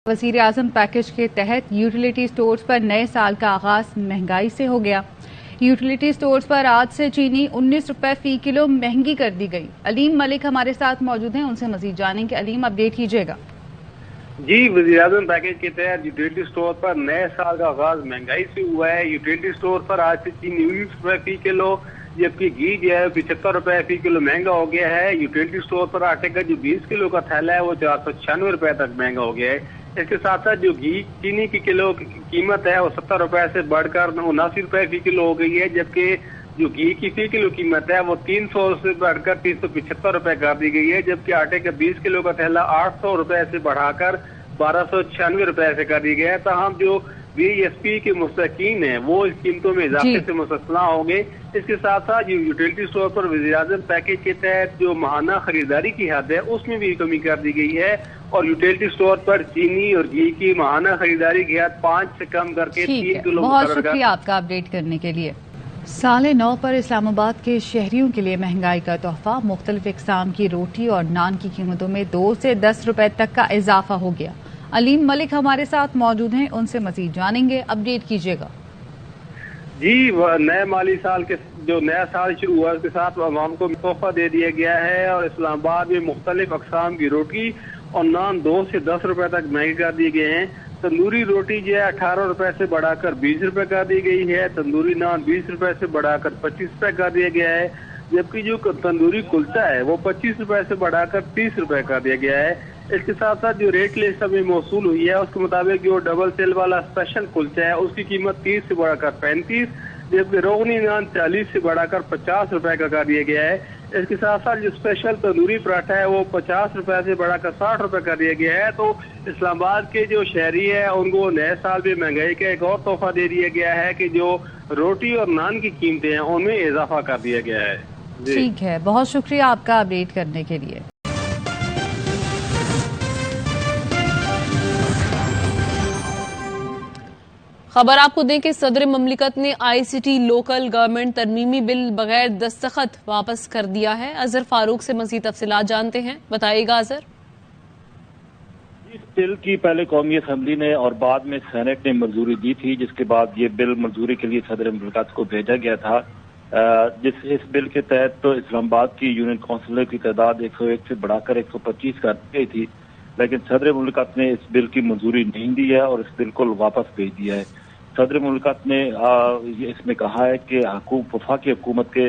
वज़ीर आज़म पैकेज के तहत यूटिलिटी स्टोर्स पर नए साल का आगाज महंगाई से हो गया। यूटिलिटी स्टोर्स पर आज से चीनी 19 रुपए फी किलो महंगी कर दी गई। अलीम मलिक हमारे साथ मौजूद हैं, उनसे मजीद जानेंगे। अलीम, अपडेट कीजिएगा। जी, वज़ीर आज़म पैकेज के तहत यूटिलिटी स्टोर पर नए साल का आगाज महंगाई से हुआ है। यूटिलिटी स्टोर पर आज से चीनी 19 रुपए फी किलो, जबकि घी जो है 75 रुपए फी किलो महंगा हो गया है। यूटिलिटी स्टोर पर आटे का जो 20 किलो का थैला है वो 496 रुपए तक महंगा हो गया है। इसके साथ साथ जो घी चीनी की किलो की कीमत है वो 70 रुपए से बढ़कर 79 रुपए फी किलो हो गई है, जबकि जो घी की फी किलो कीमत है वो 300 से बढ़कर 375 रुपए कर दी गई है, जबकि आटे का 20 किलो का थैला 800 रुपए से बढ़ाकर 1296 रुपए से कर दी गया है। तमाम जो VSP के मुस्तकीन हैं वो इस कीमतों में इजाफे से मुस्तस्ना होंगे। इसके साथ साथ जो यूटिलिटी स्टोर पर वज़ीर आज़म पैकेज के तहत जो माहाना खरीदारी की हद है उसमें भी कमी कर दी गई है, और यूटिलिटी स्टोर पर चीनी और घी की माहाना खरीदारी की हद 5 से कम करके 3 किलो। बहुत शुक्रिया आपका अपडेट करने के लिए। 9:30 पर इस्लामाबाद के शहरियों के लिए महंगाई का तोहफा। मुख्तलिफ इक़साम की रोटी और नान की कीमतों में 2 से 10 रुपए तक का इजाफा हो गया। अलीम मलिक हमारे साथ मौजूद हैं, उनसे मजीद जानेंगे। अपडेट कीजिएगा। जी, नए माली साल के जो नया साल शुरू हुआ उसके साथ अवाम को तोहफा दे दिया गया है, और इस्लामाबाद में मुख्तलिफ अक़साम की रोटी और नान 2 से 10 रुपए तक महंगे कर दिए गए हैं। तंदूरी रोटी जो है 18 रुपए से बढ़ाकर 20 रुपए कर दी गई है। तंदूरी नान 20 रुपए से बढ़ाकर 25 रुपए कर दिया गया है, जबकि जो तंदूरी कुलचा है वो 25 रुपए से बढ़ाकर 30 रुपए कर दिया गया है। इसके साथ साथ जो रेट लिस्ट अभी मौसूल हुई है उसके मुताबिक जो डबल तेल वाला स्पेशल कुलचा है उसकी कीमत 30 से बढ़ाकर 35, जबकि रोगनी नान 40 से बढ़ाकर 50 रुपए का कर दिया गया है। इसके साथ साथ जो स्पेशल तंदूरी पराठा है वो 50 रुपए से बढ़ाकर 60 रुपए कर दिया गया है। तो इस्लामाबाद के जो शहरी है उनको नए साल में महंगाई का एक और तोहफा दे दिया गया है कि जो रोटी और नान की कीमतें हैं उनमें इजाफा कर दिया गया है। ठीक है, बहुत शुक्रिया आपका अपडेट करने के लिए। खबर आपको दें कि सदर ममलिकत ने ICT लोकल गवर्नमेंट तरमीमी बिल बगैर दस्तखत वापस कर दिया है। अजहर फारूक से मज़ीद तफसीलात जानते हैं, बताइएगा अजहर। इस बिल की पहले कौमी असम्बली ने और बाद में सेनेट ने मंजूरी दी थी, जिसके बाद ये बिल मंजूरी के लिए सदर ममलिकत को भेजा गया था। इस बिल के तहत तो इस्लामाबाद की यूनियन काउंसिलर की तादाद 101 से बढ़ाकर 125 कर दी गई थी, लेकिन सदर मुल्कत ने इस बिल की मंजूरी नहीं दी है और इस बिल को वापस भेज दिया है। सदर मुल्कत ने इसमें कहा है कि वफाकी हुकूमत के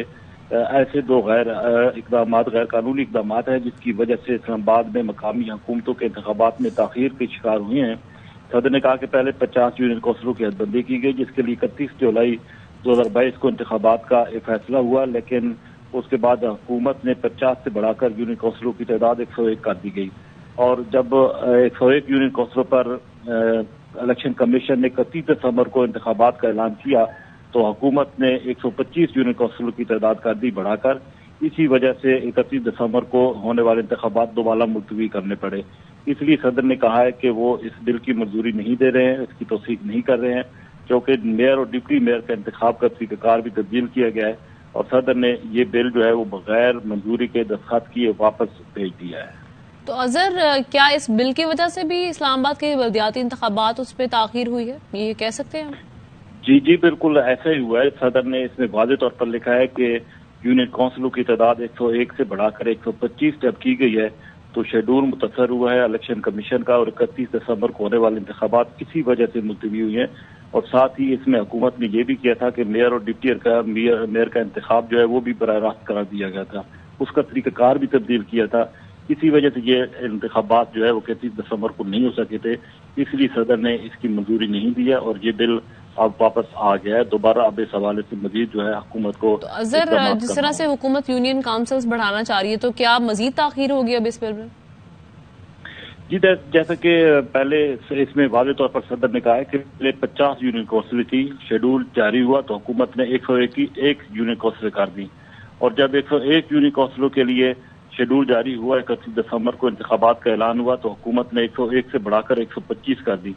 ऐसे 2 गैर कानूनी इकदाम हैं जिसकी वजह से इस्लामाबाद में मकामी हुकूमतों के इंतखाबात में ताखीर के शिकार हुए हैं। सदर ने कहा कि पहले 50 यूनियन काउंसिलों की हदबंदी की गई, जिसके लिए 31 जुलाई 2022 को इंतखाबात का एक फैसला हुआ, लेकिन उसके बाद हुकूमत ने 50 से बढ़ाकर यूनियन काउंसिलों की तादाद 101 कर दी गई। और जब 101 यूनियन काउंसिलों पर इलेक्शन कमीशन ने 31 दिसंबर को इंतखाबात का ऐलान किया तो हुकूमत ने 125 यूनियन काउंसिलों की तादाद कर दी बढ़ाकर। इसी वजह से 31 दिसंबर को होने वाले इंतखाबात दोबारा मुलतवी करने पड़े। इसलिए सदर ने कहा है कि वो इस बिल की मंजूरी नहीं दे रहे हैं, इसकी तौसीक नहीं कर रहे हैं, क्योंकि मेयर और डिप्टी मेयर का इंतखाब का तरीक़ाकार भी तब्दील किया गया है, और सदर ने ये बिल जो है वो बगैर मंजूरी के दस्तखत किए वापस भेज दिया है। तो अजहर, क्या इस बिल की वजह से भी इस्लामाबाद के बल्दियाती इंतखाबात उस पर ताखीर हुई है, ये कह सकते हैं हम? जी बिल्कुल ऐसा ही हुआ है। सदर ने इसमें वाज़ेह तौर पर लिखा है कि यूनियन काउंसिलों की तादाद 101 से बढ़ाकर 125 जब की गई है तो शेड्यूल मुतासर हुआ है इलेक्शन कमीशन का, और 31 दिसंबर को होने वाले इंतखाबात किसी वजह से मुलतवी हुई हैं। और साथ ही इसमें हुकूमत ने यह भी किया था कि मेयर और डिप्टी मेयर का इंतखाब जो है वो भी बराह रास्त करार दिया गया था, उसका तरीक़ाकार भी तब्दील किया था। इसी वजह से ये इंतखाबात जो है वो 31 दिसंबर को नहीं हो सके थे, इसलिए सदर ने इसकी मंजूरी नहीं दी है और ये बिल अब वापस आ गया है। दोबारा अब इस हवाले से मजीद जो है हुकूमत को तो अजहर, जिस तरह से हुकूमत यूनियन काउंसिल्स बढ़ाना चाह रही है तो क्या मजीद ताखीर होगी अब इस बिल में? जी, जैसा कि पहले इसमें वाज़ेह तौर पर सदर ने कहा है कि पहले 50 यूनियन काउंसिल थी, शेड्यूल जारी हुआ तो हुकूमत ने 101 की एक यूनियन काउंसिल कर दी, और जब 101 यूनियन काउंसिलों के लिए शेड्यूल जारी हुआ 31 दिसंबर को इंतखाबात का ऐलान हुआ तो हुकूमत ने 101 से बढ़ाकर 125 कर दी।